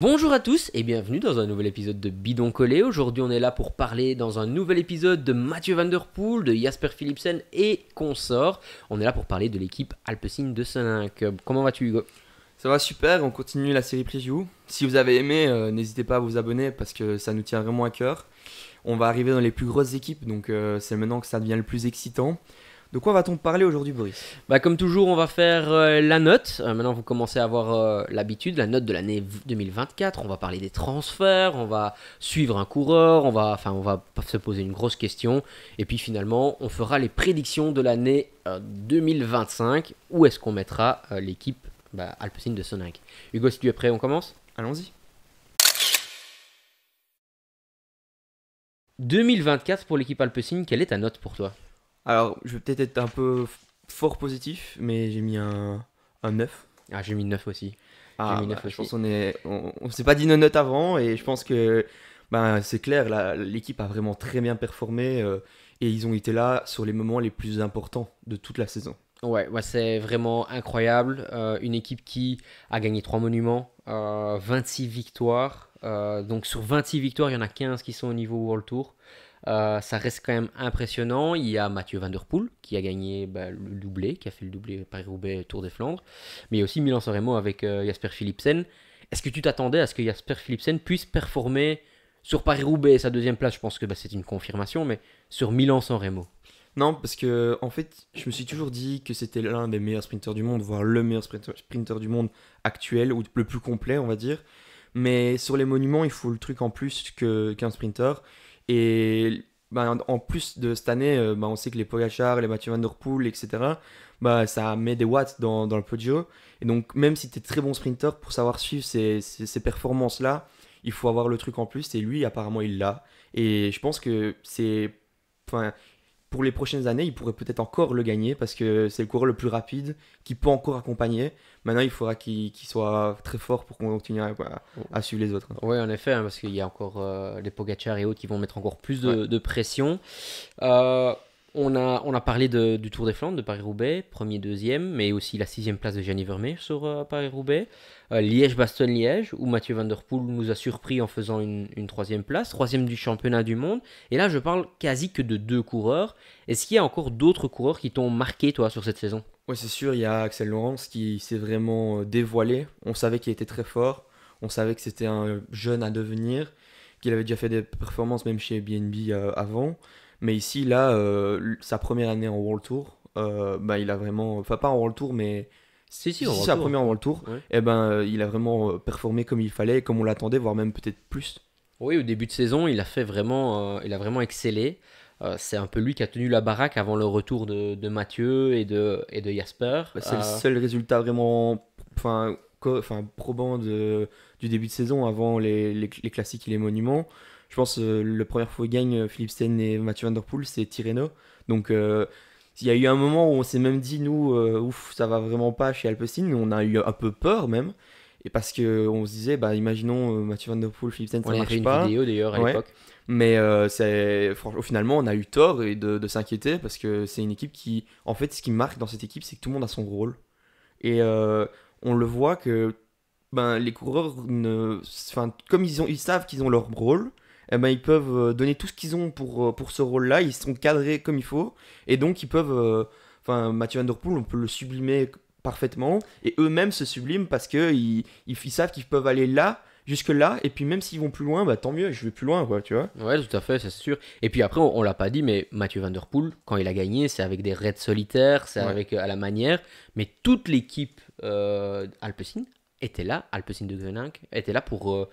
Bonjour à tous et bienvenue dans un nouvel épisode de Bidon Collé. Aujourd'hui on est là pour parler dans un nouvel épisode de Mathieu Van Der Poel, de Jasper Philipsen et consorts. On est là pour parler de l'équipe Alpecin de Soninck. Comment vas-tu Hugo? Ça va super, on continue la série preview. Si vous avez aimé, n'hésitez pas à vous abonner parce que ça nous tient vraiment à cœur. On va arriver dans les plus grosses équipes, donc c'est maintenant que ça devient le plus excitant. De quoi va-t-on parler aujourd'hui, Boris? Comme toujours on va faire la note. Maintenant vous commencez à avoir l'habitude, la note de l'année 2024. On va parler des transferts, on va suivre un coureur, on va se poser une grosse question. Et puis finalement on fera les prédictions de l'année 2025. Où est-ce qu'on mettra l'équipe Alpecin de Soninck? Hugo, si tu es prêt, on commence. Allons-y. 2024 pour l'équipe Alpecin, quelle est ta note pour toi? Alors, je vais peut-être être un peu fort positif, mais j'ai mis un 9. Ah, j'ai mis 9 aussi. Je pense on s'est pas dit nos notes avant, et je pense que c'est clair, l'équipe a vraiment très bien performé, et ils ont été là sur les moments les plus importants de toute la saison. Ouais, c'est vraiment incroyable. Une équipe qui a gagné 3 monuments, 26 victoires. Donc sur 26 victoires, il y en a 15 qui sont au niveau World Tour. Ça reste quand même impressionnant. Il y a Mathieu Van Der Poel qui a gagné le doublé, qui a fait le doublé Paris-Roubaix Tour des Flandres. Mais il y a aussi Milan-San Remo avec Jasper Philipsen. Est-ce que tu t'attendais à ce que Jasper Philipsen puisse performer sur Paris-Roubaix, sa deuxième place? Je pense que c'est une confirmation, mais sur Milan-San Remo. Non, parce que en fait, je me suis toujours dit que c'était l'un des meilleurs sprinteurs du monde, voire le meilleur sprinter du monde actuel, ou le plus complet, on va dire. Mais sur les monuments, il faut le truc en plus qu'un sprinter. Et en plus de cette année, on sait que les Pogacar, les Mathieu Van Der Poel, etc., ça met des watts dans le podio. Et donc, même si tu es très bon sprinter, pour savoir suivre ces performances-là, il faut avoir le truc en plus. Et lui, apparemment, il l'a. Et je pense que c'est. Enfin, pour les prochaines années, il pourrait peut-être encore le gagner parce que c'est le coureur le plus rapide qui peut encore accompagner. Maintenant, il faudra qu'il soit très fort pour continuer à suivre les autres. Oui, en effet, parce qu'il y a encore les Pogacar et autres qui vont mettre encore plus Ouais. de pression. On a parlé du Tour des Flandres, de Paris-Roubaix, premier, deuxième, mais aussi la sixième place de Gianni Vermeer sur Paris-Roubaix. Liège-Bastogne-Liège, où Mathieu Van Der Poel nous a surpris en faisant une troisième place, troisième du championnat du monde. Et là, je parle quasi que de deux coureurs. Est-ce qu'il y a encore d'autres coureurs qui t'ont marqué, toi, sur cette saison? Ouais, c'est sûr, il y a Axel Laurence qui s'est vraiment dévoilé. On savait qu'il était très fort. On savait que c'était un jeune à devenir, qu'il avait déjà fait des performances même chez BNB avant. Mais ici, là, sa première année en World Tour, il a vraiment. Enfin, pas en World Tour, mais Si, si on c'est sa retourne. première en World Tour, Ouais. il a vraiment performé comme il fallait, comme on l'attendait, voire même peut-être plus. Oui, au début de saison, il a vraiment excellé. C'est un peu lui qui a tenu la baraque avant le retour de Mathieu et de Jasper. C'est le seul résultat vraiment probant du début de saison avant les classiques et les monuments. Je pense la première fois qu'il gagne Philipsen et Mathieu Van Der Poel, c'est Tirreno. Donc il y a eu un moment où on s'est même dit, nous, ouf, ça va vraiment pas chez Alpecin. On a eu un peu peur même. Et parce qu'on se disait, imaginons Mathieu Van Der Poel, Philipsen, On ça avait fait marche une pas. vidéo d'ailleurs à Ouais. l'époque. Mais finalement, on a eu tort de s'inquiéter parce que c'est une équipe qui, en fait, ce qui marque dans cette équipe, c'est que tout le monde a son rôle. Et on le voit que les coureurs, comme ils savent qu'ils ont leur rôle, ils peuvent donner tout ce qu'ils ont pour ce rôle-là. Ils sont cadrés comme il faut. Et donc, ils peuvent. Mathieu Van Der Poel, on peut le sublimer parfaitement. Et eux-mêmes se subliment parce qu'ils savent qu'ils peuvent aller là, jusque-là. Et puis, même s'ils vont plus loin, tant mieux, je vais plus loin, quoi, tu vois. Ouais, tout à fait, c'est sûr. Et puis après, on l'a pas dit, mais Mathieu Van Der Poel, quand il a gagné, c'est avec des raids solitaires, c'est Ouais. avec à la manière. Mais toute l'équipe Alpecin était là, Alpecin de Koninck, était là pour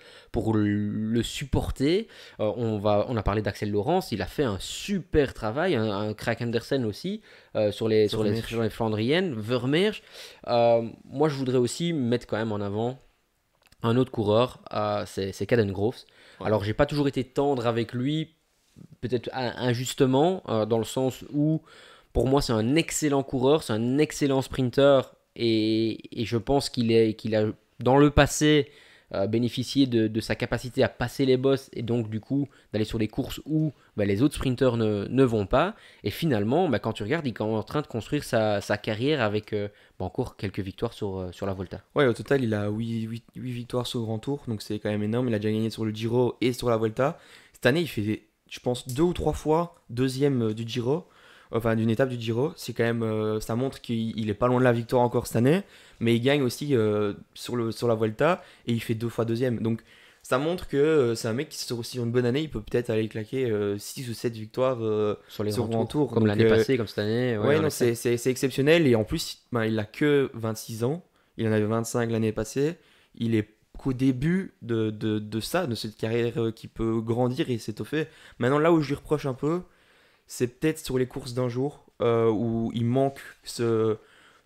le supporter. On a parlé d'Axel Laurence, il a fait un super travail, un Craig Andersen aussi, Vermeersch. sur les Flandriennes, Vermeersch. Moi, je voudrais aussi mettre quand même en avant un autre coureur, c'est Caden Groves. Ouais. Alors, j'ai pas toujours été tendre avec lui, peut-être injustement, dans le sens où, pour moi, c'est un excellent coureur, c'est un excellent sprinter, et je pense qu'il a, dans le passé, bénéficier de sa capacité à passer les bosses et donc du coup d'aller sur des courses où les autres sprinteurs ne vont pas. Et finalement, quand tu regardes, il est en train de construire sa carrière avec encore quelques victoires sur la Volta. Ouais, au total, il a 8 victoires sur le Grand Tour, donc c'est quand même énorme. Il a déjà gagné sur le Giro et sur la Volta. Cette année, il fait, je pense, 2 ou 3 fois deuxième du Giro, enfin d'une étape du Giro. C'est quand même, ça montre qu'il est pas loin de la victoire encore cette année, mais il gagne aussi sur la Volta et il fait 2 fois deuxième. Donc ça montre que c'est un mec qui sur aussi une bonne année, il peut peut-être aller claquer 6 ou 7 victoires Sur les sur le Grand Tour. comme Donc, l'année passée, comme cette année. ouais, En non, effet. c'est exceptionnel. Et en plus, il a que 26 ans. Il en avait 25 l'année passée. Il est qu'au début de ça, de cette carrière qui peut grandir et s'étoffer. Maintenant, là où je lui reproche un peu, c'est peut-être sur les courses d'un jour, où il manque ce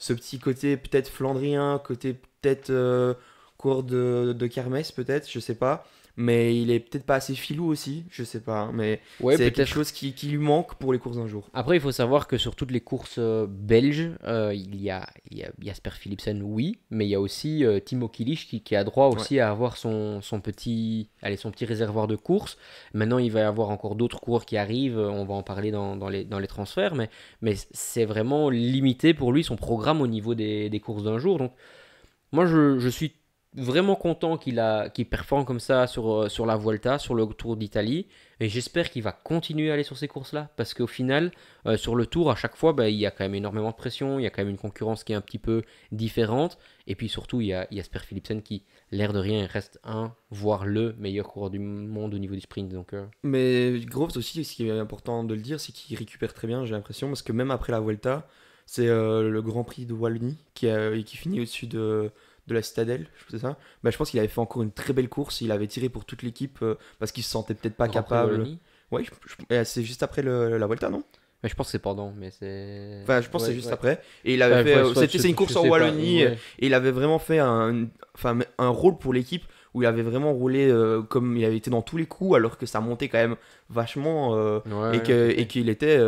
petit côté peut-être flandrien, côté peut-être cours de kermesse, peut-être, je sais pas. Mais il est peut-être pas assez filou aussi, je sais pas, hein. Mais Ouais, c'est quelque peut-être. chose qui lui manque pour les courses d'un jour. Après, il faut savoir que sur toutes les courses belges, il y a Jasper Philipsen, oui, mais il y a aussi Timo Kilic qui a droit Ouais. aussi à avoir son petit réservoir de courses. Maintenant, il va y avoir encore d'autres coureurs qui arrivent, on va en parler dans les transferts, mais c'est vraiment limité pour lui son programme au niveau des courses d'un jour. Donc, moi, je suis vraiment content qu'il performe comme ça sur la Vuelta, sur le Tour d'Italie. Et j'espère qu'il va continuer à aller sur ces courses-là. Parce qu'au final, sur le Tour, à chaque fois, il y a quand même énormément de pression. Il y a quand même une concurrence qui est un petit peu différente. Et puis surtout, il y a Jasper Philipsen qui, l'air de rien, reste un, voire le meilleur coureur du monde au niveau du sprint. Donc, Mais Groves aussi, ce qui est important de le dire, c'est qu'il récupère très bien, j'ai l'impression, parce que même après la Vuelta, c'est le Grand Prix de Wallonie qui finit au-dessus de la Citadelle, c'est ça. Bah, je pense qu'il avait fait encore une très belle course, il avait tiré pour toute l'équipe parce qu'il se sentait peut-être pas Grand Prix de capable. Wallonie. Ouais, c'est juste après la Vuelta, non? Mais je pense que c'est pendant, mais c'est. Enfin, je pense que c'est Ouais, juste ouais. après. Et il avait fait, c'est une Je course en sais pas. Wallonie, Ouais. et il avait vraiment fait un rôle pour l'équipe où il avait vraiment roulé comme il avait été dans tous les coups, alors que ça montait quand même vachement, Ouais, tout à et fait. qu'il était,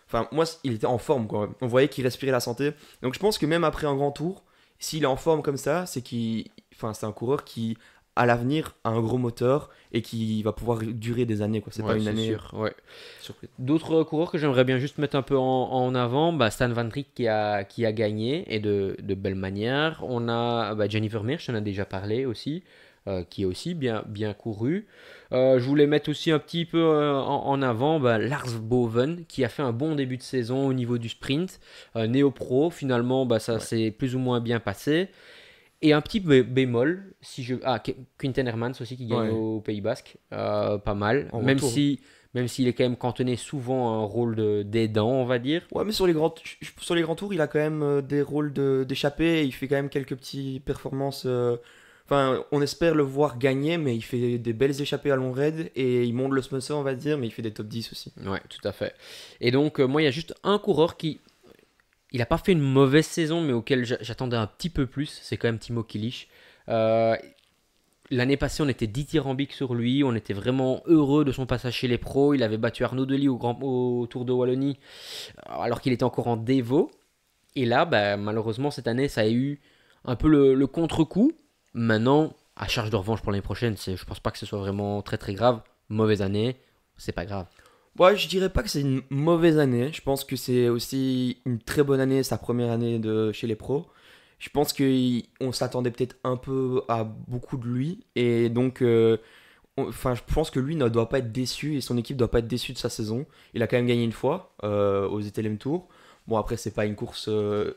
enfin moi il était en forme quoi. On voyait qu'il respirait la santé. Donc je pense que même après un grand tour, s'il est en forme comme ça, c'est un coureur qui à l'avenir a un gros moteur et qui va pouvoir durer des années quoi. C'est pas Ouais, une c'est année sûr. Ouais. surprise. D'autres coureurs que j'aimerais bien juste mettre un peu en avant, Stan Van Trick qui a gagné et de belle manière. On a Jennifer Meersch, on en a déjà parlé aussi, qui est aussi bien couru. Je voulais mettre aussi un petit peu en avant Lars Boven qui a fait un bon début de saison au niveau du sprint. Néo-pro, finalement, ça Ouais. s'est plus ou moins bien passé. Et un petit bémol, Quinten Hermans aussi qui gagne Ouais. au Pays Basque, pas mal, En même retour. si même s'il est quand même cantonné souvent à un rôle d'aidant, on va dire. Ouais, mais sur les grands tours, il a quand même des rôles d'échappée. Il fait quand même quelques petites performances. Enfin, on espère le voir gagner, mais il fait des belles échappées à long raid et il monte le sponsor, on va dire, mais il fait des top 10 aussi. Ouais, tout à fait. Et donc, moi, il y a juste un coureur il n'a pas fait une mauvaise saison, mais auquel j'attendais un petit peu plus, c'est quand même Timo Kilic. Euh, L'année passée, on était dithyrambique sur lui, on était vraiment heureux de son passage chez les pros. Il avait battu Arnaud Delis au Tour de Wallonie, alors qu'il était encore en Devo. Et là, malheureusement, cette année, ça a eu un peu le contre-coup. Maintenant, à charge de revanche pour l'année prochaine, je pense pas que ce soit vraiment très très grave. Mauvaise année, c'est pas grave. Ouais, je dirais pas que c'est une mauvaise année. Je pense que c'est aussi une très bonne année, sa première année chez les pros. Je pense qu'on s'attendait peut-être un peu à beaucoup de lui. Et donc, enfin, je pense que lui ne doit pas être déçu et son équipe doit pas être déçue de sa saison. Il a quand même gagné une fois aux ETLM Tour. Bon, après, c'est pas une course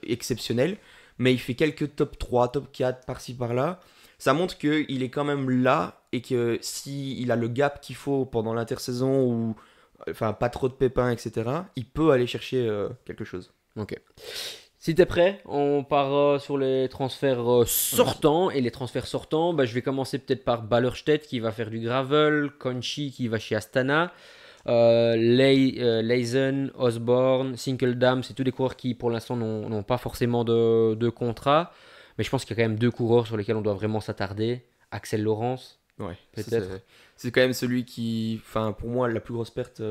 exceptionnelle, mais il fait quelques top 3, top 4 par-ci par-là. Ça montre qu'il est quand même là et que s'il a le gap qu'il faut pendant l'intersaison ou enfin pas trop de pépins, etc., il peut aller chercher quelque chose. Ok. Si t'es prêt, on part sur les transferts Vas-y. sortants. Et les transferts sortants, je vais commencer peut-être par Ballerstedt qui va faire du gravel, Conchi qui va chez Astana, Leisen, Osborne, Sinkeldam, c'est tous des coureurs qui pour l'instant n'ont pas forcément de contrat. Mais je pense qu'il y a quand même deux coureurs sur lesquels on doit vraiment s'attarder. Axel Laurence, Ouais, ça, peut-être. c'est quand même celui qui, enfin pour moi la plus grosse perte,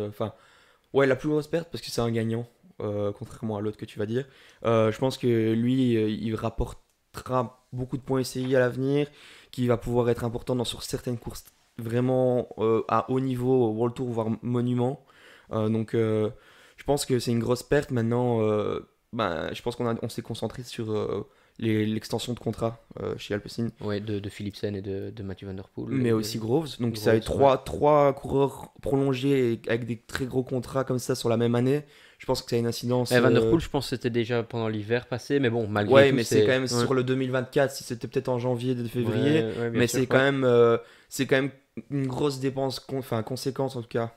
ouais la plus grosse perte parce que c'est un gagnant, contrairement à l'autre que tu vas dire. Je pense que lui, il rapportera beaucoup de points SCI à l'avenir. qui va pouvoir être important sur certaines courses vraiment à haut niveau, World Tour, voire monument. Je pense que c'est une grosse perte. Maintenant, je pense on s'est concentré sur l'extension de contrat chez Alpecin. Ouais, de Philipsen et de Mathieu Van Der Poel. Mais aussi Groves. Donc ça va être trois coureurs prolongés avec des très gros contrats comme ça sur la même année. Je pense que ça a une incidence. Van Der Poel, je pense que c'était déjà pendant l'hiver passé, mais bon, malgré ouais, tout. Mais c'est quand même sur le 2024, si c'était peut-être en janvier, février. Mais sûr, c'est quand même une grosse dépense, conséquence en tout cas.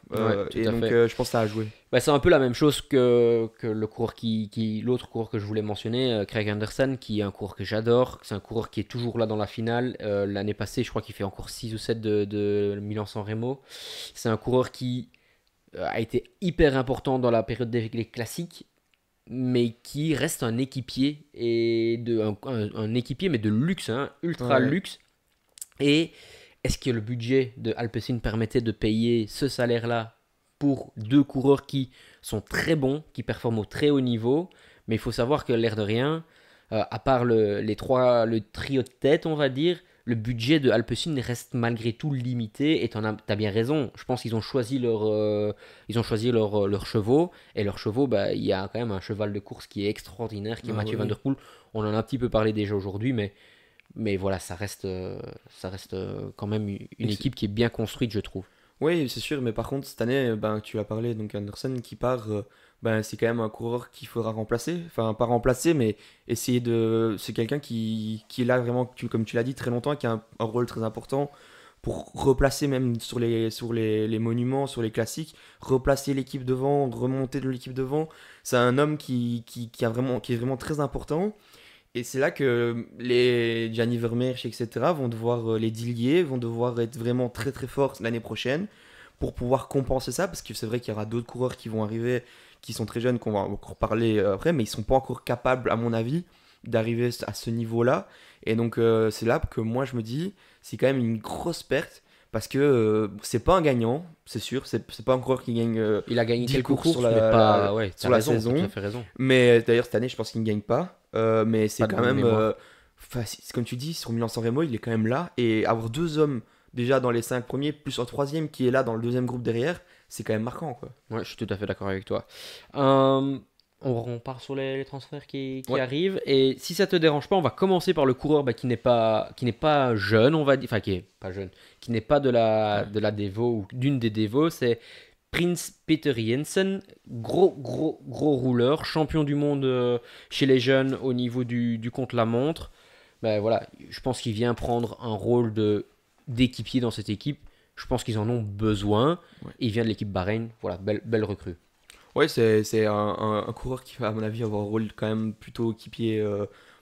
Et donc je pense que ça a joué. C'est un peu la même chose que le coureur l'autre coureur que je voulais mentionner, Craig Anderson, qui est un coureur que j'adore. C'est un coureur qui est toujours là dans la finale. L'année passée, je crois qu'il fait encore 6 ou 7 de Milan-San Remo. C'est un coureur qui a été hyper important dans la période des classiques, mais qui reste un équipier, un équipier mais de luxe, ultra luxe. Et est-ce que le budget de Alpecin permettait de payer ce salaire-là pour deux coureurs qui sont très bons, qui performent au très haut niveau? Mais il faut savoir que l'air de rien, à part le trio de tête, on va dire, le budget de Alpecin reste malgré tout limité. Et t'as bien raison. Je pense qu'ils ont choisi leurs chevaux. Et leurs chevaux, il y a quand même un cheval de course qui est extraordinaire, qui est Mathieu Van Der Poel. On en a un petit peu parlé déjà aujourd'hui, mais voilà, ça reste quand même une équipe qui est bien construite, je trouve. Oui, c'est sûr, mais par contre, cette année, tu as parlé, donc Anderson qui part, c'est quand même un coureur qu'il faudra remplacer. Enfin, pas remplacer, mais essayer de. C'est quelqu'un qui est là vraiment, comme tu l'as dit, très longtemps, qui a un rôle très important pour replacer même sur les monuments, sur les classiques, replacer l'équipe devant, remonter de l'équipe devant. C'est un homme qui est vraiment très important. Et c'est là que les Gianni Vermeersch, etc., vont devoir les Dillier, vont devoir être vraiment très très forts l'année prochaine pour pouvoir compenser ça, parce que c'est vrai qu'il y aura d'autres coureurs qui vont arriver, qui sont très jeunes, qu'on va encore parler après, mais ils ne sont pas encore capables, à mon avis, d'arriver à ce niveau-là. Et donc c'est là que moi je me dis, c'est quand même une grosse perte, parce que c'est pas un gagnant, c'est sûr, c'est pas un coureur qui gagne il a gagné 10 quelques courses sur la, mais pas, sur la saison. Tu as fait raison. Mais d'ailleurs cette année je pense qu'il ne gagne pas. Mais c'est Pas quand même mémoire. comme tu dis, sur Milan-San Remo il est quand même là, et avoir deux hommes déjà dans les 5 premiers plus un troisième qui est là dans le deuxième groupe derrière, c'est quand même marquant, quoi. Ouais, je suis tout à fait d'accord avec toi. On part sur les transferts qui arrivent, et si ça te dérange pas, on va commencer par le coureur qui n'est pas jeune, on va dire, enfin qui est pas jeune, qui n'est pas de la Devo ou d'une des Devo. C'est Prince Peter Jensen, gros rouleur, champion du monde chez les jeunes au niveau du contre-la-montre. Voilà, je pense qu'il vient prendre un rôle d'équipier dans cette équipe. Je pense qu'ils en ont besoin. Ouais. Il vient de l'équipe Bahreïn. Voilà, belle recrue. Ouais, c'est un coureur qui va, à mon avis, avoir un rôle quand même plutôt équipier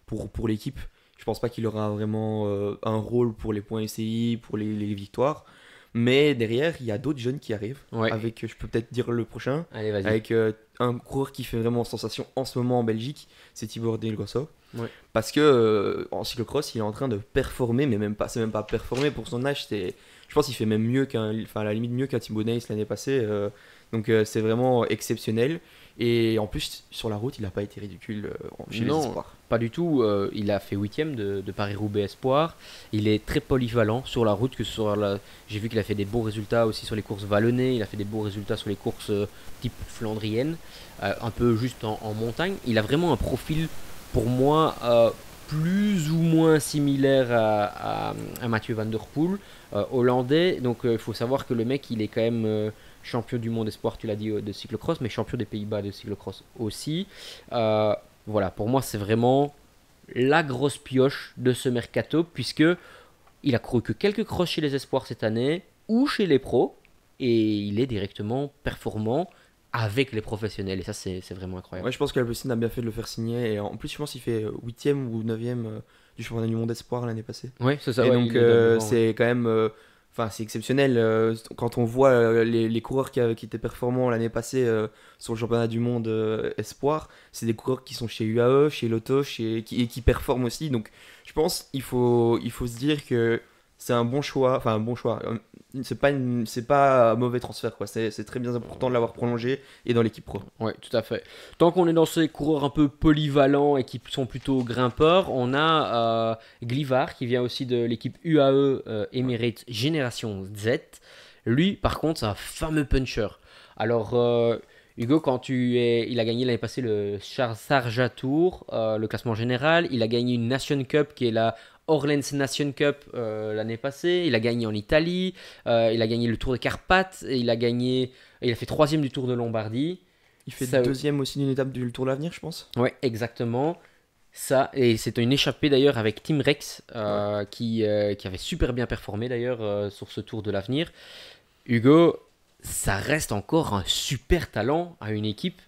pour l'équipe. Je pense pas qu'il aura vraiment un rôle pour les points SCI, pour les victoires. Mais derrière, il y a d'autres jeunes qui arrivent. Ouais. Avec, je peux peut-être dire le prochain. Allez, vas-y. Avec un coureur qui fait vraiment sensation en ce moment en Belgique, c'est Thibaut Del Grosso. Ouais. Parce que en cyclocross, il est en train de performer, mais c'est même pas performer pour son âge. Je pense qu'il fait même mieux à la limite mieux qu'un Thibaut Neis l'année passée. Donc c'est vraiment exceptionnel. Et en plus, sur la route, il n'a pas été ridicule chez les espoirs. Pas du tout. Il a fait 8ème de Paris-Roubaix Espoir. Il est très polyvalent sur la route. J'ai vu qu'il a fait des beaux résultats aussi sur les courses vallonnées. Il a fait des beaux résultats sur les courses type flandrienne. Un peu juste en montagne. Il a vraiment un profil, pour moi, plus ou moins similaire à Mathieu Van Der Poel, hollandais. Donc il faut savoir que le mec, il est quand même champion du monde espoir, tu l'as dit, de cyclocross, mais champion des Pays-Bas de cyclocross aussi. Voilà, pour moi, c'est vraiment la grosse pioche de ce mercato, puisque il a couru que quelques crosses chez les espoirs cette année, ou chez les pros, et il est directement performant avec les professionnels, et ça, c'est vraiment incroyable. Ouais, je pense qu'Alpecin a bien fait de le faire signer, et en plus, je pense qu'il fait 8ème ou 9ème du championnat du monde espoir l'année passée. Oui, c'est ça. Et ouais, donc, c'est quand même... c'est exceptionnel quand on voit les coureurs qui étaient performants l'année passée sur le championnat du monde espoir. C'est des coureurs qui sont chez UAE, chez Lotto, et qui performent aussi. Donc je pense qu'il faut se dire que c'est un bon choix. Enfin, un bon choix. C'est pas un mauvais transfert, quoi. C'est très bien important de l'avoir prolongé et dans l'équipe pro. Ouais, tout à fait. Tant qu'on est dans ces coureurs un peu polyvalents et qui sont plutôt grimpeurs, on a Glivar qui vient aussi de l'équipe UAE Emirates Génération Z. Lui, par contre, c'est un fameux puncher. Alors, Hugo, il a gagné l'année passée le Sharjah Tour, le classement général. Il a gagné une Nation Cup qui est la Orleans Nation Cup l'année passée. Il a gagné en Italie. Il a gagné le Tour de Carpates. Et il a fait troisième du Tour de Lombardie. Il fait Ça- deuxième aussi d'une étape du Tour de l'Avenir, je pense. Ouais, exactement. Ça, et c'était une échappée d'ailleurs avec Tim Rex qui avait super bien performé d'ailleurs sur ce Tour de l'Avenir. Hugo, ça reste encore un super talent à une équipe.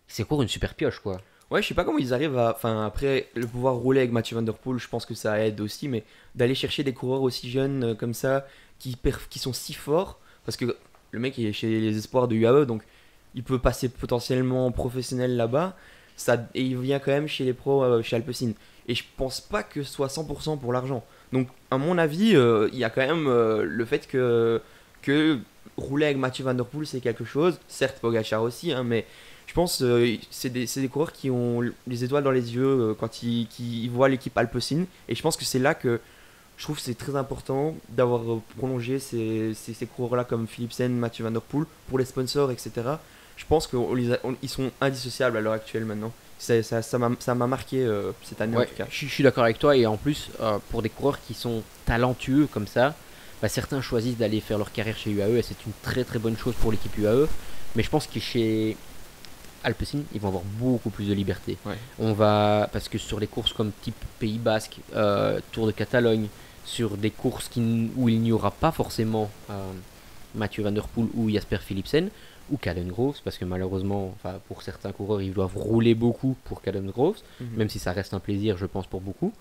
C'est encore une super pioche, quoi. Ouais, je sais pas comment ils arrivent à. Enfin, après, le pouvoir rouler avec Mathieu Van Der Poel, je pense que ça aide aussi, mais d'aller chercher des coureurs aussi jeunes comme ça, qui sont si forts, parce que le mec il est chez les espoirs de UAE, donc il peut passer potentiellement professionnel là-bas, et il vient quand même chez les pros, chez Alpecin. Et je pense pas que ce soit 100% pour l'argent. Donc, à mon avis, il y a quand même le fait que rouler avec Mathieu Van Der Poel, c'est quelque chose. Certes, Pogacar aussi, hein, mais je pense c'est des coureurs qui ont les étoiles dans les yeux quand ils voient l'équipe Alpecin. Et je pense que c'est là que je trouve que c'est très important d'avoir prolongé ces coureurs-là comme Philipsen, Mathieu Van Der Poel pour les sponsors, etc. Je pense qu'ils sont indissociables à l'heure actuelle maintenant. Ça m'a marqué cette année en Ouais, tout cas. je suis d'accord avec toi. Et en plus, pour des coureurs qui sont talentueux comme ça, bah, certains choisissent d'aller faire leur carrière chez UAE et c'est une très très bonne chose pour l'équipe UAE. Mais je pense que chez Alpecin, ils vont avoir beaucoup plus de liberté. Ouais. Parce que sur les courses comme type Pays Basque, Tour de Catalogne, sur des courses où il n'y aura pas forcément Mathieu Van Der Poel ou Jasper Philipsen ou Caden Groves, parce que malheureusement, enfin, pour certains coureurs, ils doivent rouler beaucoup pour Caden Groves, Mhm. même si ça reste un plaisir, je pense, pour beaucoup.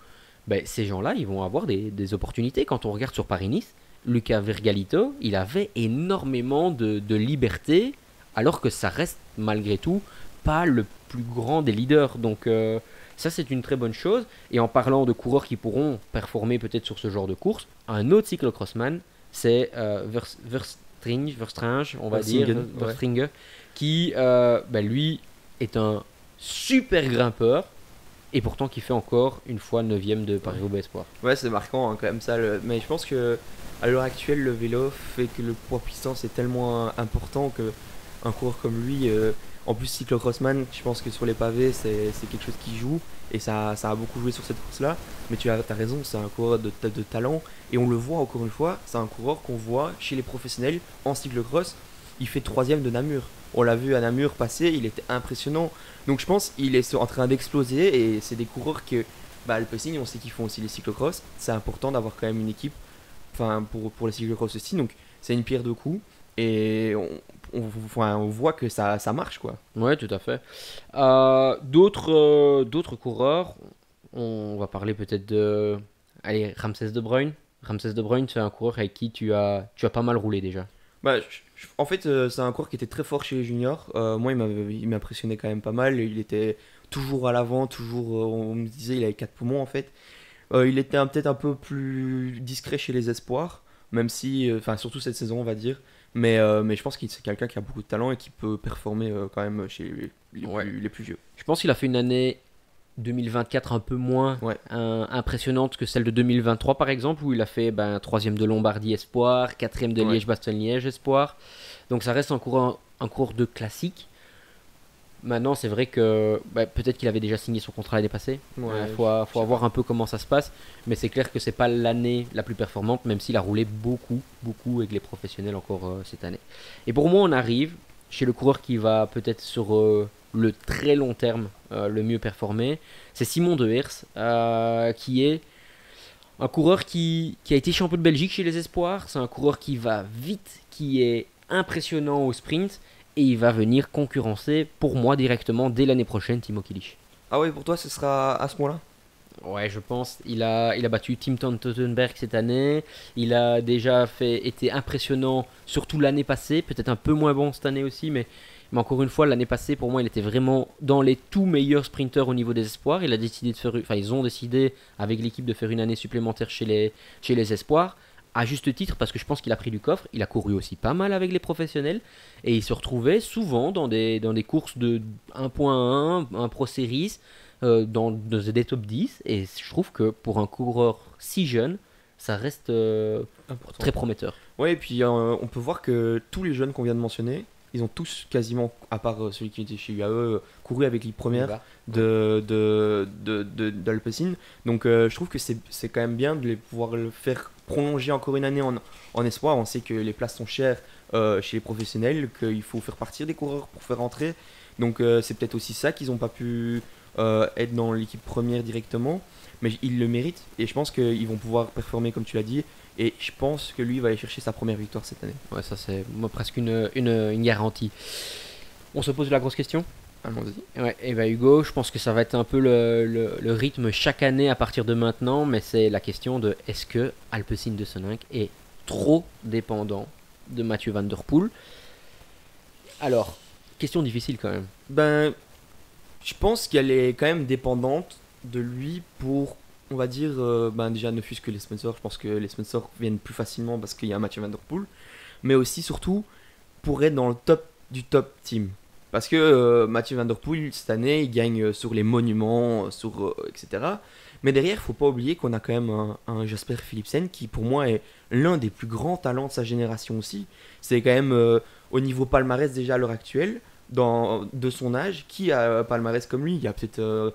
Ben, ces gens-là, ils vont avoir des opportunités. Quand on regarde sur Paris-Nice, Luca Vergalito, il avait énormément de liberté, alors que ça reste malgré tout pas le plus grand des leaders. Donc ça, c'est une très bonne chose. Et en parlant de coureurs qui pourront performer peut-être sur ce genre de course, un autre cyclocrossman, c'est Verstringe, on va dire, Verstringen, ouais. Verstringe, qui, lui, est un super grimpeur, et pourtant qui fait encore une fois 9ème de Paris-Roubaix Espoir. Ouais, c'est marquant hein, quand même ça. Mais je pense que à l'heure actuelle, le vélo fait que le poids puissance est tellement important que un coureur comme lui, en plus cyclocrossman, je pense que sur les pavés, c'est quelque chose qui joue et ça a beaucoup joué sur cette course-là. Mais tu as raison, c'est un coureur de talent et on le voit encore une fois, c'est un coureur qu'on voit chez les professionnels en cyclocross. Il fait troisième de Namur. On l'a vu à Namur passer, il était impressionnant. Donc je pense qu'il est en train d'exploser et c'est des coureurs que Alpecin, on sait qu'ils font aussi les cyclocross. C'est important d'avoir quand même une équipe, enfin pour les cyclocross aussi. Donc c'est une pierre deux coups et on voit que ça marche quoi. Ouais, tout à fait. D'autres coureurs, on va parler peut-être de... Allez, Ramsès De Bruyne. Ramsès De Bruyne, c'est un coureur avec qui tu as pas mal roulé déjà. Bah, en fait, c'est un coureur qui était très fort chez les juniors. Moi, il m'impressionnait quand même pas mal. Il était toujours à l'avant, toujours. On me disait, il avait 4 poumons en fait. Il était peut-être un peu plus discret chez les espoirs, même si, enfin, surtout cette saison, on va dire. Mais je pense qu'il c'est quelqu'un qui a beaucoup de talent et qui peut performer quand même chez Ouais. les plus vieux. Je pense qu'il a fait une année 2024 un peu moins Ouais. impressionnante que celle de 2023 par exemple, où il a fait 3ème de Lombardie Espoir, 4ème de Ouais. Liège-Bastogne-Liège Espoir. Donc ça reste un coureur de classique. Maintenant, c'est vrai que peut-être qu'il avait déjà signé son contrat l'année passée. Ouais, Faut voir un peu comment ça se passe. Mais c'est clair que c'est pas l'année la plus performante, même s'il a roulé beaucoup, beaucoup avec les professionnels encore cette année. Et pour moi, on arrive chez le coureur qui va peut-être sur le très long terme le mieux performer. C'est Simon Dehers, qui est un coureur qui a été champion de Belgique chez les Espoirs. C'est un coureur qui va vite, qui est impressionnant au sprint. Et il va venir concurrencer, pour moi, directement, dès l'année prochaine, Timo Kilic. Ah ouais, pour toi, ce sera à ce moment-là? Ouais, je pense. Il a battu Tim Tottenberg cette année. Il a déjà été impressionnant, surtout l'année passée. Peut-être un peu moins bon cette année aussi, mais encore une fois, l'année passée, pour moi, il était vraiment dans les tout meilleurs sprinteurs au niveau des espoirs. Ils ont décidé avec l'équipe de faire une année supplémentaire chez les espoirs. à juste titre, parce que je pense qu'il a pris du coffre. Il a couru aussi pas mal avec les professionnels et il se retrouvait souvent dans des courses de 1.1, un Pro Series, dans des top 10. Et je trouve que pour un coureur si jeune, ça reste Important. très prometteur. Ouais, et puis on peut voir que tous les jeunes qu'on vient de mentionner, ils ont tous quasiment, à part celui qui était chez UAE, couru avec les premières d'Alpecin. Donc je trouve que c'est quand même bien de les pouvoir le faire prolonger encore une année en espoir. On sait que les places sont chères chez les professionnels, qu'il faut faire partir des coureurs pour faire rentrer. Donc c'est peut-être aussi ça qu'ils n'ont pas pu être dans l'équipe première directement. Mais ils le méritent et je pense qu'ils vont pouvoir performer comme tu l'as dit. Et je pense que lui va aller chercher sa première victoire cette année. Ouais, ça c'est moi, presque une garantie. On se pose la grosse question. Allons-y. Ouais, et bah Hugo, je pense que ça va être un peu le rythme chaque année à partir de maintenant, mais c'est la question de est-ce que Alpecin de Soninck est trop dépendant de Mathieu Van Der Poel. Alors, question difficile quand même. Ben, je pense qu'elle est quand même dépendante de lui pour, on va dire, ben déjà ne fût-ce que les sponsors. Je pense que les sponsors viennent plus facilement parce qu'il y a Mathieu Van Der Poel, mais aussi surtout pour être dans le top du top team. Parce que Mathieu Van Der Poel, cette année, il gagne sur les monuments, etc. Mais derrière, il faut pas oublier qu'on a quand même un Jasper Philipsen qui, pour moi, est l'un des plus grands talents de sa génération aussi. C'est quand même au niveau palmarès déjà à l'heure actuelle, de son âge, qui a un palmarès comme lui. Il y a peut-être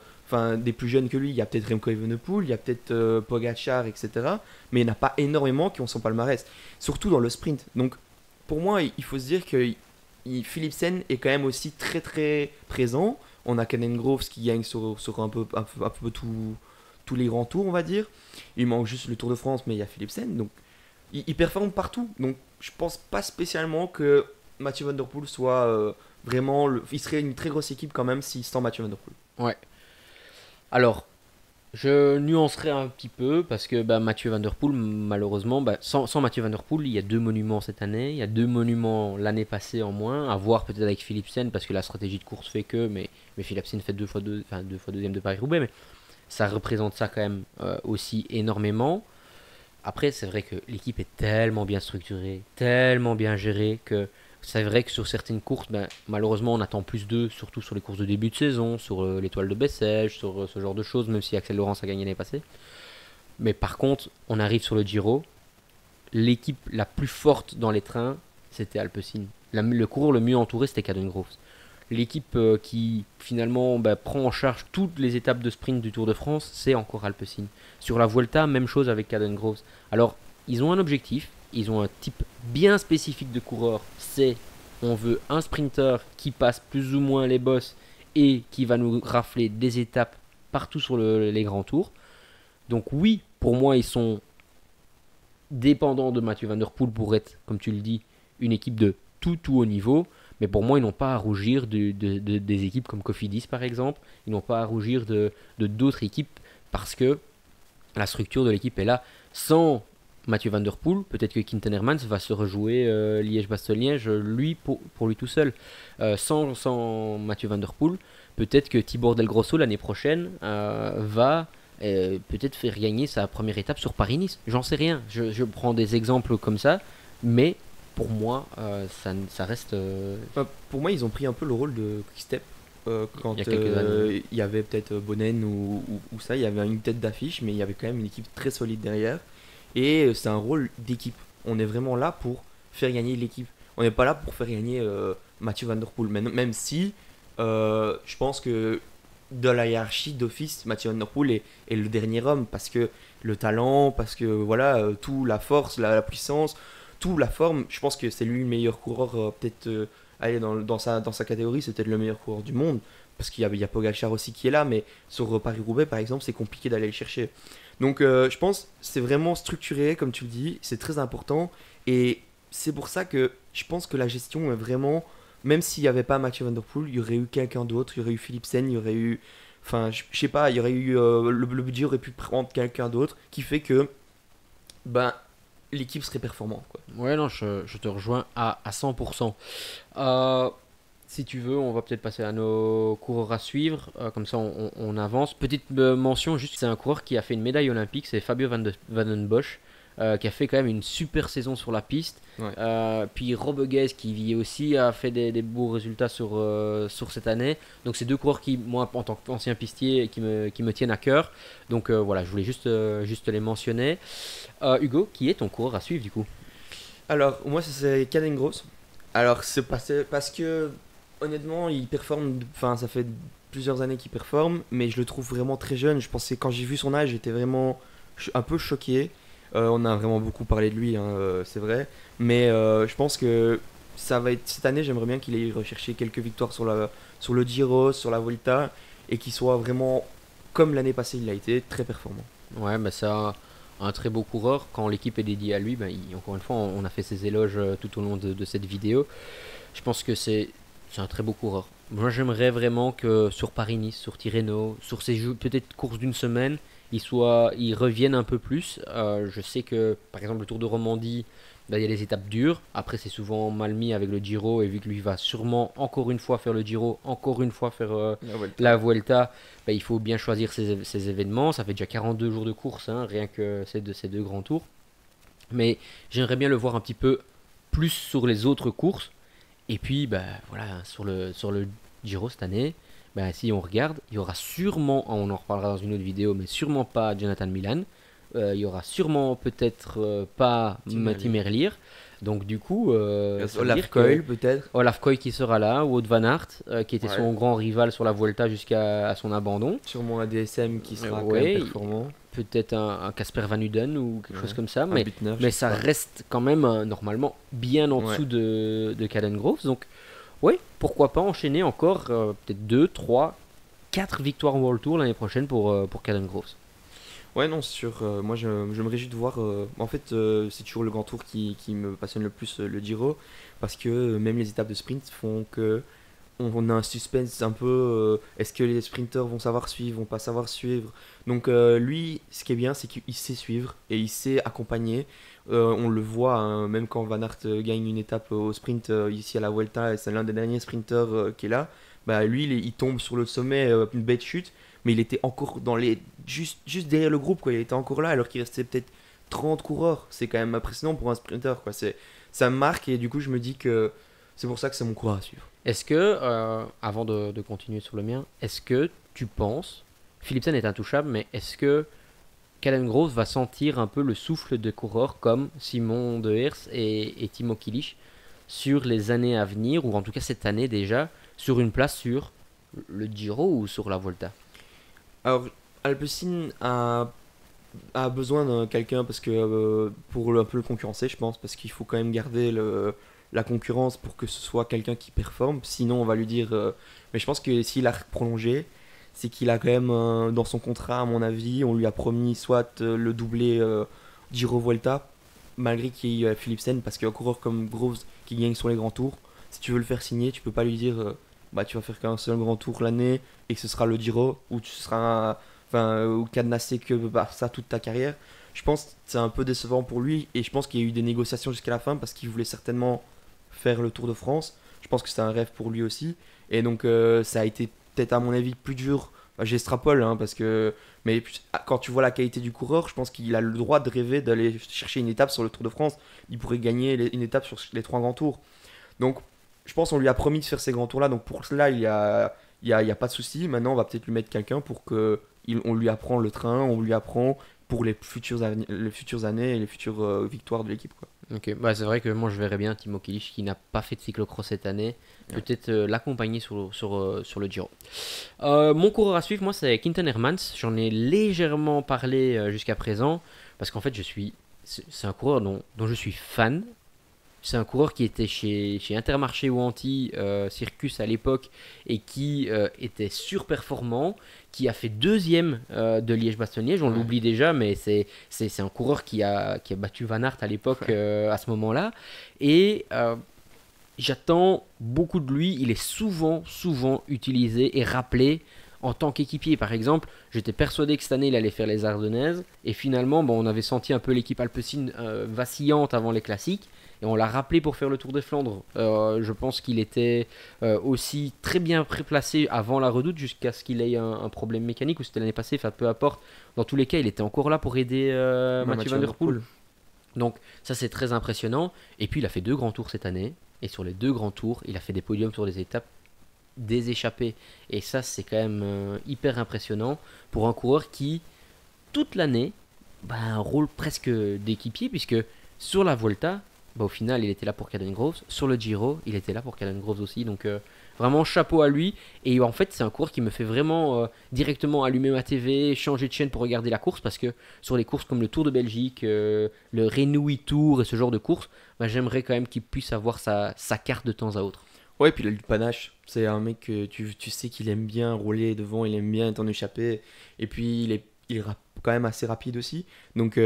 des plus jeunes que lui, il y a peut-être Remco Evenepoel, il y a peut-être Pogacar, etc. Mais il n'y en a pas énormément qui ont son palmarès, surtout dans le sprint. Donc pour moi, il faut se dire que Philipsen est quand même aussi très très présent. On a Caden Groves qui gagne sur un peu tous les grands tours, on va dire. Il manque juste le Tour de France, mais il y a Philipsen. Donc il performe partout. Donc je pense pas spécialement que Mathieu Van Der Poel soit vraiment. Il serait une très grosse équipe quand même s'il se tend Mathieu Van Der Poel. Ouais. Alors, je nuancerai un petit peu parce que bah, Mathieu Van Der Poel, malheureusement, bah, sans Mathieu Van Der Poel, il y a 2 monuments cette année, il y a 2 monuments l'année passée en moins, à voir peut-être avec Philipsen parce que la stratégie de course fait que, mais Philipsen fait 2 fois deuxième de Paris-Roubaix, mais ça représente ça quand même aussi énormément. Après, c'est vrai que l'équipe est tellement bien structurée, tellement bien gérée que c'est vrai que sur certaines courses, ben, malheureusement, on attend plus d'eux, surtout sur les courses de début de saison, sur l'étoile de Bessèges, sur ce genre de choses, même si Axel Laurence a gagné l'année passée. Mais par contre, on arrive sur le Giro, l'équipe la plus forte dans les trains, c'était Alpecin. Le coureur le mieux entouré, c'était Caden Groves. L'équipe qui finalement prend en charge toutes les étapes de sprint du Tour de France, c'est encore Alpecin. Sur la Vuelta, même chose avec Caden Groves. Alors, ils ont un objectif, ils ont un type bien spécifique de coureur, c'est on veut un sprinter qui passe plus ou moins les bosses et qui va nous rafler des étapes partout sur les grands tours. Donc oui, pour moi, ils sont dépendants de Mathieu Van Der Poel pour être, comme tu le dis, une équipe de tout haut niveau. Mais pour moi, ils n'ont pas à rougir des équipes comme Cofidis, par exemple. Ils n'ont pas à rougir de d'autres équipes parce que la structure de l'équipe est là. Sans Mathieu Van Der Poel, peut-être que Quinten Hermans va se rejouer Liège-Bastogne-Liège, lui, pour lui tout seul. Sans Mathieu Van Der Poel, peut-être que Thibaut Del Grosso, l'année prochaine, va peut-être faire gagner sa première étape sur Paris-Nice. J'en sais rien. Je prends des exemples comme ça, mais pour moi, ça reste. Pour moi, ils ont pris un peu le rôle de Quick-Step. Quand Il y a quelques années. il y avait peut-être Bonnen ou ça, il y avait une tête d'affiche, mais il y avait quand même une équipe très solide derrière. Et c'est un rôle d'équipe. On est vraiment là pour faire gagner l'équipe. On n'est pas là pour faire gagner Mathieu Van Der Poel. Même si je pense que dans la hiérarchie d'office, Mathieu Van Der Poel est le dernier homme parce que le talent, parce que voilà, tout, la force, la puissance, tout, la forme, je pense que c'est lui le meilleur coureur, peut-être aller dans sa catégorie, c'est peut-être le meilleur coureur du monde. Parce qu'il y a Pogacar aussi qui est là, mais sur Paris-Roubaix par exemple, c'est compliqué d'aller le chercher. Donc je pense que c'est vraiment structuré, comme tu le dis, c'est très important. Et c'est pour ça que je pense que la gestion est vraiment. Même s'il n'y avait pas Mathieu Van Der Poel, il y aurait eu quelqu'un d'autre, il y aurait eu Philipsen, il y aurait eu. Enfin, je sais pas, il y aurait eu. Le budget aurait pu prendre quelqu'un d'autre qui fait que. Ben, l'équipe serait performante, quoi. Ouais, non, je te rejoins à 100%. Si tu veux, on va peut-être passer à nos coureurs à suivre, comme ça on avance. Petite mention, juste, c'est un coureur qui a fait une médaille olympique, c'est Fabio Van Den Bosch, qui a fait quand même une super saison sur la piste. Ouais. Puis Robeguez qui aussi a fait des beaux résultats sur cette année. Donc c'est deux coureurs qui, moi en tant qu'ancien pistier, qui me tiennent à cœur. Donc voilà, je voulais juste les mentionner. Hugo, qui est ton coureur à suivre du coup? Alors, moi, c'est Caden Gross. Alors, c'est parce que, honnêtement, il performe. Enfin, ça fait plusieurs années qu'il performe, mais je le trouve vraiment très jeune. Je pensais, quand j'ai vu son âge, j'étais vraiment un peu choqué. On a vraiment beaucoup parlé de lui, hein, c'est vrai. Mais je pense que ça va être. Cette année, j'aimerais bien qu'il ait recherché quelques victoires sur le Giro, sur la Volta, et qu'il soit vraiment, comme l'année passée, il a été très performant. Ouais, bah c'est un très beau coureur. Quand l'équipe est dédiée à lui, bah, encore une fois, on a fait ses éloges tout au long de cette vidéo. Je pense que c'est un très beau coureur. Moi, j'aimerais vraiment que sur Paris-Nice, sur Tirreno, sur ces peut-être courses d'une semaine, il revienne un peu plus. Je sais que, par exemple, le Tour de Romandie, bah, il y a des étapes dures. Après, c'est souvent mal mis avec le Giro. Et vu que lui va sûrement encore une fois faire le Giro, encore une fois faire La Volta. la Vuelta, bah, il faut bien choisir ses événements. Ça fait déjà 42 jours de course, hein, rien que ces deux grands tours. Mais j'aimerais bien le voir un petit peu plus sur les autres courses. Et puis, bah, voilà, sur le Giro cette année, bah, si on regarde, il y aura sûrement, on en reparlera dans une autre vidéo, mais sûrement pas Jonathan Milan. Il y aura sûrement peut-être pas Tim Matty Merlier. Donc du coup, ça veut Olaf dire que Koil, peut-être. Olaf Koy qui sera là, Wout van Aert, qui était Ouais. son grand rival sur la Vuelta jusqu'à son abandon. Sûrement un DSM qui sera quand même Ouais, performant. peut-être un Casper Van Uden ou quelque chose Ouais. comme ça, Un Butner, je mais sais ça pas. reste quand même normalement bien en Ouais. dessous de Caden Groves. Donc, oui, pourquoi pas enchaîner encore peut-être 2, 3, 4 victoires au World Tour l'année prochaine pour Caden Groves. Ouais, non, c'est sûr. Moi, je me réjouis de voir. En fait, c'est toujours le grand tour qui me passionne le plus, le Giro. Parce que même les étapes de sprint font que on a un suspense un peu. Est-ce que les sprinteurs vont savoir suivre, vont pas savoir suivre. Donc, lui, ce qui est bien, c'est qu'il sait suivre et il sait accompagner. On le voit, hein, même quand Van Aert gagne une étape au sprint ici à la Vuelta, et c'est l'un des derniers sprinteurs qui est là. Bah, lui, il tombe sur le sommet, une bête chute, mais il était encore juste derrière le groupe, quoi. Il était encore là alors qu'il restait peut-être 30 coureurs. C'est quand même impressionnant pour un sprinter, quoi. Ça me marque et du coup, je me dis que c'est pour ça que c'est mon coureur à suivre. Est-ce que, avant de continuer sur le mien, est-ce que tu penses, Philipsen est intouchable, mais est-ce que Caden Groves va sentir un peu le souffle de coureurs comme Simon De Heers et Timo Kilic sur les années à venir, ou en tout cas cette année déjà, sur une place sur le Giro ou sur la Volta? Alors, Alpecin a besoin de quelqu'un parce que pour un peu le concurrencer, je pense, parce qu'il faut quand même garder la concurrence pour que ce soit quelqu'un qui performe. Sinon, on va lui dire. Mais je pense que s'il a prolongé, c'est qu'il a quand même dans son contrat, à mon avis, on lui a promis soit le doublé Giro Vuelta, malgré qu'il y ait Philipsen, parce qu'un coureur comme Groves qui gagne sur les grands tours, si tu veux le faire signer, tu peux pas lui dire bah tu vas faire qu'un seul grand tour l'année et que ce sera le Giro ou tu seras ou cadenassé que bah, ça toute ta carrière. Je pense que c'est un peu décevant pour lui et je pense qu'il y a eu des négociations jusqu'à la fin parce qu'il voulait certainement faire le Tour de France. Je pense que c'est un rêve pour lui aussi et donc ça a été peut-être à mon avis plus dur. Enfin, j'extrapole hein, parce que mais quand tu vois la qualité du coureur, je pense qu'il a le droit de rêver d'aller chercher une étape sur le Tour de France. Il pourrait gagner une étape sur les trois grands tours. Donc je pense qu'on lui a promis de faire ces grands tours là donc pour cela il y a pas de souci. Maintenant, on va peut-être lui mettre quelqu'un pour que on lui apprend le train, on lui apprend pour les futures années et les futures victoires de l'équipe, quoi. Ok, bah c'est vrai que moi je verrais bien Timo Kilic qui n'a pas fait de cyclocross cette année, Ouais. peut-être l'accompagner sur le Giro. Mon coureur à suivre, moi c'est Quinten Hermans. J'en ai légèrement parlé jusqu'à présent parce qu'en fait c'est un coureur dont je suis fan. C'est un coureur qui était chez Intermarché ou Anti Circus à l'époque et qui était surperformant, qui a fait deuxième de Liège-Bastogne-Liège. On Ouais. l'oublie déjà, mais c'est un coureur qui a battu Van Aert à l'époque à ce moment-là. Et j'attends beaucoup de lui. Il est souvent utilisé et rappelé en tant qu'équipier. Par exemple, j'étais persuadé que cette année il allait faire les Ardennaises. Et finalement, bon, on avait senti un peu l'équipe Alpecin vacillante avant les classiques. Et on l'a rappelé pour faire le Tour des Flandres. Je pense qu'il était aussi très bien préplacé avant la Redoute jusqu'à ce qu'il ait un problème mécanique ou c'était l'année passée, enfin peu importe. Dans tous les cas, il était encore là pour aider Mathieu Van Der Poel. Donc ça c'est très impressionnant. Et puis il a fait 2 grands tours cette année. Et sur les 2 grands tours, il a fait des podiums sur des étapes, des échappées. Et ça c'est quand même hyper impressionnant pour un coureur qui, toute l'année, a un rôle presque d'équipier. Puisque sur la Volta, au final il était là pour Caden Groves. Sur le Giro, il était là pour Caden Groves aussi. Donc vraiment chapeau à lui. Et en fait c'est un coureur qui me fait vraiment directement allumer ma TV, changer de chaîne pour regarder la course. Parce que sur les courses comme le Tour de Belgique, le Renouille Tour et ce genre de courses, j'aimerais quand même qu'il puisse avoir sa carte de temps à autre. Ouais, puis il a du panache. C'est un mec que tu sais qu'il aime bien rouler devant, il aime bien être en échappé. Et puis il est quand même assez rapide aussi. Donc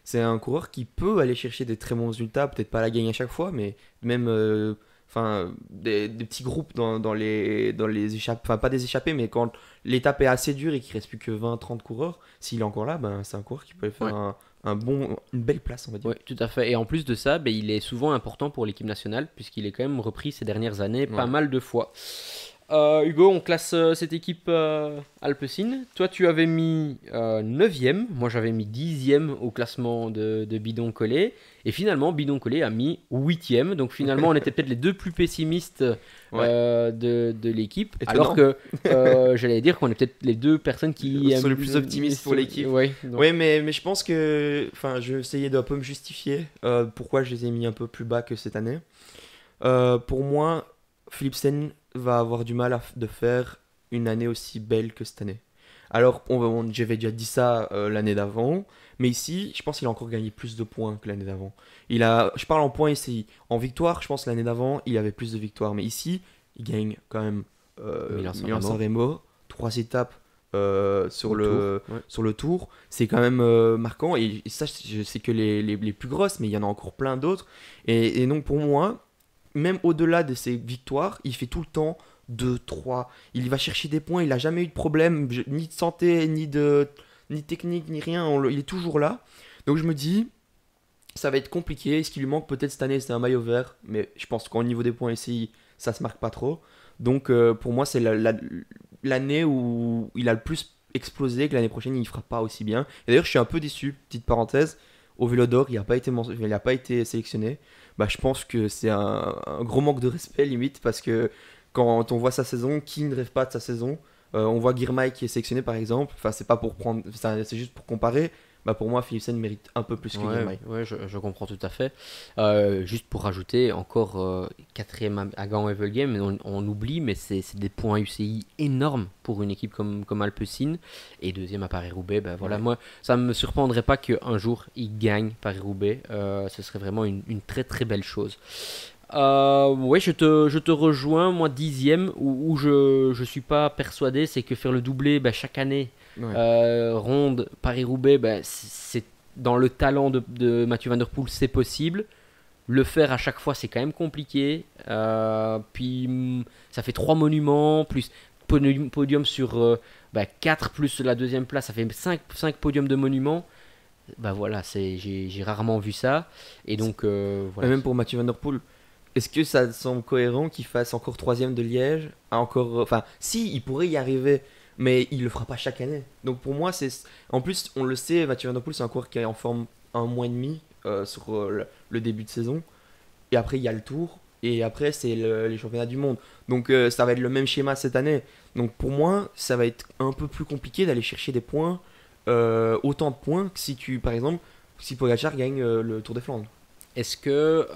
c'est un coureur qui peut aller chercher des très bons résultats. Peut-être pas la gagner à chaque fois, mais même des petits groupes dans les échappées. Enfin, pas des échappées, mais quand l'étape est assez dure et qu'il reste plus que 20-30 coureurs, s'il est encore là, ben, c'est un coureur qui peut faire Ouais. une belle place, on va dire. Oui, tout à fait. Et en plus de ça, il est souvent important pour l'équipe nationale, puisqu'il est quand même repris ces dernières années pas Ouais. mal de fois. Hugo, on classe cette équipe Alpecin. Toi, tu avais mis 9e, moi j'avais mis 10e au classement de Bidon Collé. Et finalement, Bidon Collé a mis 8e. Donc finalement, on était peut-être les deux plus pessimistes Ouais. de l'équipe. Étonnant. Alors que j'allais dire qu'on est peut-être les deux personnes qui Sont les plus optimistes pour l'équipe. Ouais, donc- Oui, mais je pense que. Enfin, je vais essayer de un peu me justifier pourquoi je les ai mis un peu plus bas que cette année. Pour moi, Philipsen va avoir du mal de faire une année aussi belle que cette année. Alors, j'avais déjà dit ça l'année d'avant, mais ici, je pense qu'il a encore gagné plus de points que l'année d'avant. Je parle en points ici. En victoire, je pense que l'année d'avant, il avait plus de victoires, mais ici, il gagne quand même Milan-San Milan-San Remo, 3 étapes sur Au le, tour, ouais. sur le tour. C'est quand même marquant, et ça, je sais que les plus grosses, mais il y en a encore plein d'autres. Et donc, pour moi, même au-delà de ses victoires, il fait tout le temps 2, 3. Il va chercher des points, il n'a jamais eu de problème, ni de santé, ni technique, ni rien. Il est toujours là. Donc je me dis, ça va être compliqué. Ce qui lui manque peut-être cette année, c'est un maillot vert. Mais je pense qu'au niveau des points ici, ça se marque pas trop. Donc pour moi, c'est l'année où il a le plus explosé, que l'année prochaine, il ne fera pas aussi bien. Et d'ailleurs, je suis un peu déçu, petite parenthèse. Au Vélo d'Or, il n'a pas été sélectionné. Bah, je pense que c'est un gros manque de respect, limite, parce que quand on voit sa saison, qui ne rêve pas de sa saison? On voit Girmay qui est sélectionné, par exemple. Enfin, c'est pas pour prendre, c'est juste pour comparer. Bah, pour moi, Philipsen mérite un peu plus que Ouais, Girmay. ouais, je comprends tout à fait. Juste pour rajouter, encore 4e à Gand-Wevelgem, mais on oublie, mais c'est des points UCI énormes pour une équipe comme Alpecin. Et 2e à Paris-Roubaix, ben voilà, Ouais. moi, ça ne me surprendrait pas qu'un jour il gagne Paris-Roubaix. Ce serait vraiment une très très belle chose. Ouais, je te rejoins, moi 10e, où je suis pas persuadé, c'est que faire le doublé chaque année, Ouais. Ronde, Paris-Roubaix, c'est dans le talent de Mathieu Van Der Poel, c'est possible. Le faire à chaque fois, c'est quand même compliqué. Puis ça fait 3 monuments, plus podium sur 4 plus la 2e place, ça fait 5 podiums de monuments. Bah voilà, j'ai rarement vu ça. Et donc, Et voilà. même pour Mathieu Van Der Poel, est-ce que ça semble cohérent qu'il fasse encore 3e de Liège? Enfin, si, il pourrait y arriver, mais il le fera pas chaque année. Donc pour moi, c'est. En plus, on le sait, Mathieu Van Der Poel, c'est un coureur qui est en forme un mois et demi sur le début de saison. Et après, il y a le tour. Et après, c'est les championnats du monde. Donc ça va être le même schéma cette année. Donc pour moi, ça va être un peu plus compliqué d'aller chercher des points, autant de points que si par exemple, si Pogacar gagne le Tour des Flandres. Est-ce que,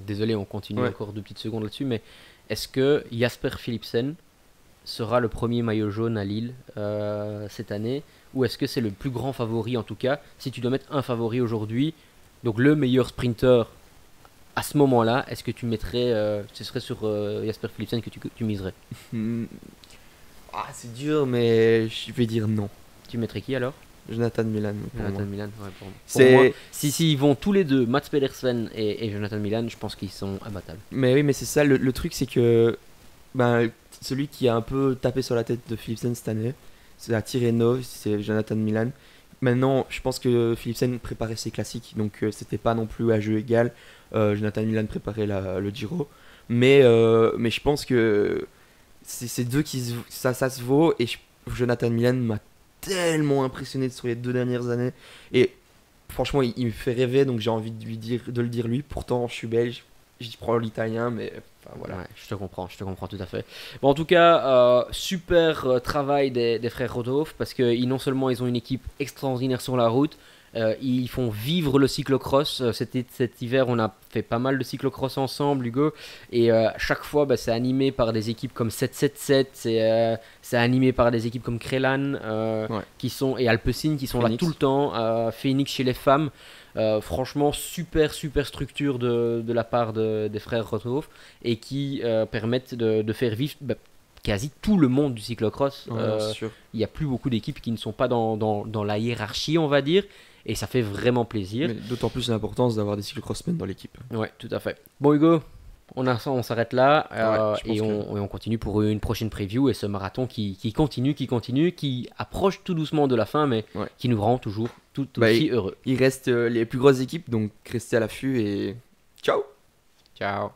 désolé, on continue Ouais. encore 2 petites secondes là-dessus, mais est-ce que Jasper Philipsen sera le premier maillot jaune à Lille cette année, ou est-ce que c'est le plus grand favori en tout cas, si tu dois mettre un favori aujourd'hui, donc le meilleur sprinter à ce moment-là, est-ce que tu mettrais, ce serait sur Jasper Philipsen que tu miserais? Hmm. Ah, c'est dur, mais je vais dire non. Tu mettrais qui alors? Jonathan Milan, pour Jonathan moi. Milan, ouais, pour C'est. moi, si ils vont tous les deux, Mats Pedersen et Jonathan Milan, je pense qu'ils sont imbattables. Mais oui, mais c'est ça, le truc, c'est que ben, celui qui a un peu tapé sur la tête de Philipsen cette année, c'est à Tirreno, c'est Jonathan Milan. Maintenant, je pense que Philipsen préparait ses classiques, donc c'était pas non plus à jeu égal. Jonathan Milan préparait le Giro. Mais je pense que c'est deux ça se vaut. Et Jonathan Milan m'a tellement impressionné sur les 2 dernières années. Et franchement, il me fait rêver, donc j'ai envie de le dire lui. Pourtant, je suis belge, j'y prends l'italien, mais enfin, voilà. Ouais, je te comprends tout à fait. Bon, en tout cas, super travail des frères Rodolphe parce que non seulement ils ont une équipe extraordinaire sur la route, ils font vivre le cyclocross. Cet hiver, on a fait pas mal de cyclocross ensemble, Hugo, et chaque fois, bah, c'est animé par des équipes comme 777, c'est animé par des équipes comme Krelan Ouais. et Alpecin qui sont là Phoenix. tout le temps, Phoenix chez les femmes. Franchement, super structure de la part des frères Rodolphe et qui permettent de faire vivre quasi tout le monde du cyclocross. Ouais, non, c'est sûr. Il n'y a plus beaucoup d'équipes qui ne sont pas dans la hiérarchie, on va dire, et ça fait vraiment plaisir. Mais d'autant plus l'importance d'avoir des cyclocrossmen dans l'équipe. Ouais, tout à fait. Bon, Hugo, on s'arrête là Ouais, je pense et on continue pour une prochaine preview et ce marathon qui continue, qui approche tout doucement de la fin, mais Ouais. qui nous rend toujours tout Bah, aussi heureux. Il reste les plus grosses équipes, donc restez à l'affût et ciao! Ciao.